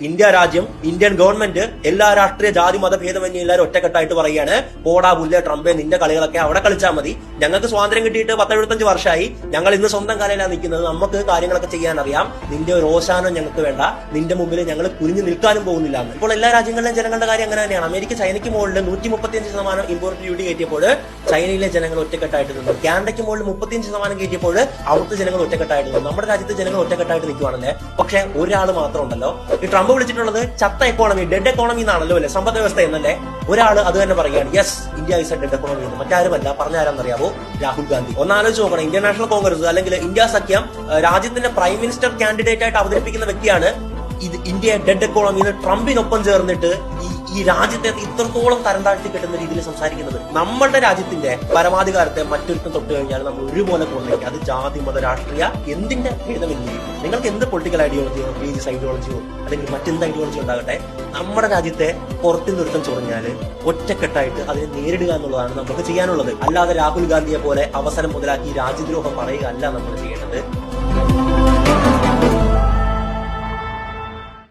India രാജ്യം, Indian government എല്ലാ രാഷ്ട്രീയ ജാതി മതഭേദമന്യേ എല്ലാവരും ഒറ്റക്കെട്ടായിട്ട് പറയുകയാണ്, പോടാ പുല്ലേ ട്രംപേ, നിന്റെ കളികളൊക്കെ അവിടെ കളിച്ചാൽ മതി. ഞങ്ങൾക്ക് സ്വാതന്ത്ര്യം കിട്ടിയിട്ട് 10-75 വർഷമായി. ഞങ്ങൾ ഇന്ന് സ്വന്തം കാലയിലാണ് നിൽക്കുന്നത്. നമുക്ക് കാര്യങ്ങളൊക്കെ ചെയ്യാൻ അറിയാം. നിന്റെ ഒരു ഓശാനം ഞങ്ങൾക്ക് വേണ്ട. നിന്റെ മുമ്പിൽ ഞങ്ങൾ കുനിഞ്ഞു നിൽക്കാനും പോകുന്നില്ല. ഇപ്പോൾ എല്ലാ രാജ്യങ്ങളിലെയും ജനങ്ങളുടെ കാര്യം അങ്ങനെ തന്നെയാണ്. അമേരിക്ക ചൈനയ്ക്ക് മുകളിൽ 135% ഇമ്പോർട്ട് ഡ്യൂട്ടി കയറ്റിയപ്പോൾ ചൈനയിലെ ജനങ്ങൾ ഒറ്റക്കെട്ടായിട്ട് നിന്നു. കാനഡയ്ക്ക് മുകളിൽ 35% കയറ്റിയപ്പോൾ അവിടുത്തെ ജനങ്ങൾ ഒറ്റക്കെട്ടായിട്ട് നിന്നു. നമ്മുടെ രാജ്യത്തെ ജനങ്ങൾ ഒറ്റക്കെട്ടായിട്ട് നിൽക്കുവാണല്ലേ. പക്ഷെ ഒരാൾ മാത്രം ഉണ്ടല്ലോ, ഈ ട്രംപ് വിളിച്ചിട്ടുള്ളത് ചത്ത എക്കോണമി, ഡെഡ് എക്കോണമി എന്നാണല്ലോ അല്ലെ, സമ്പദ് വ്യവസ്ഥ എന്നല്ലേ. ഒരാൾ അത് തന്നെ പറയുകയാണ്, yes India is A dead economy എന്ന്. മറ്റാരുമല്ല, പറഞ്ഞാരാന്നറിയാവോ? രാഹുൽ ഗാന്ധി. ഒന്നാലോചിച്ച് നോക്കണം, ഇന്ത്യൻ നാഷണൽ കോൺഗ്രസ് അല്ലെങ്കിൽ ഇന്ത്യ സഖ്യം രാജ്യത്തിന്റെ പ്രൈം മിനിസ്റ്റർ കാൻഡിഡേറ്റ് ആയിട്ട് അവതരിപ്പിക്കുന്ന വ്യക്തിയാണ് ഇത് ഇന്ത്യ ഡെഡ് എക്കോണമി എന്ന് ട്രംപിനൊപ്പം ചേർന്നിട്ട് ഈ രാജ്യത്തെ ഇത്രത്തോളം തരം താഴ്ത്തി കിട്ടുന്ന രീതിയിൽ സംസാരിക്കുന്നത്. നമ്മളുടെ രാജ്യത്തിന്റെ പരമാധികാരത്തെ മറ്റൊരുത്തം തൊട്ട് കഴിഞ്ഞാൽ നമ്മൾ ഒരുപോലെ കൊണ്ടേക്ക്. അത് ജാതി മത രാഷ്ട്രീയ എന്തിന്റെ ഭേദമെങ്കിലും നിങ്ങൾക്ക് എന്ത് പൊളിറ്റിക്കൽ ഐഡിയോളജിയോ റിലീജിയസ് ഐഡിയോളജിയോ അല്ലെങ്കിൽ മറ്റെന്ത് ഐഡിയോളജി ഉണ്ടാകട്ടെ, നമ്മുടെ രാജ്യത്തെ പുറത്തു നിർത്തം ചൊറിഞ്ഞാൽ ഒറ്റക്കെട്ടായിട്ട് അതിനെ നേരിടുക എന്നുള്ളതാണ് നമുക്ക് ചെയ്യാനുള്ളത്. അല്ലാതെ രാഹുൽ ഗാന്ധിയെ പോലെ അവസരം മുതലാക്കി രാജ്യദ്രോഹം പറയുക അല്ല നമ്മൾ ചെയ്യേണ്ടത്.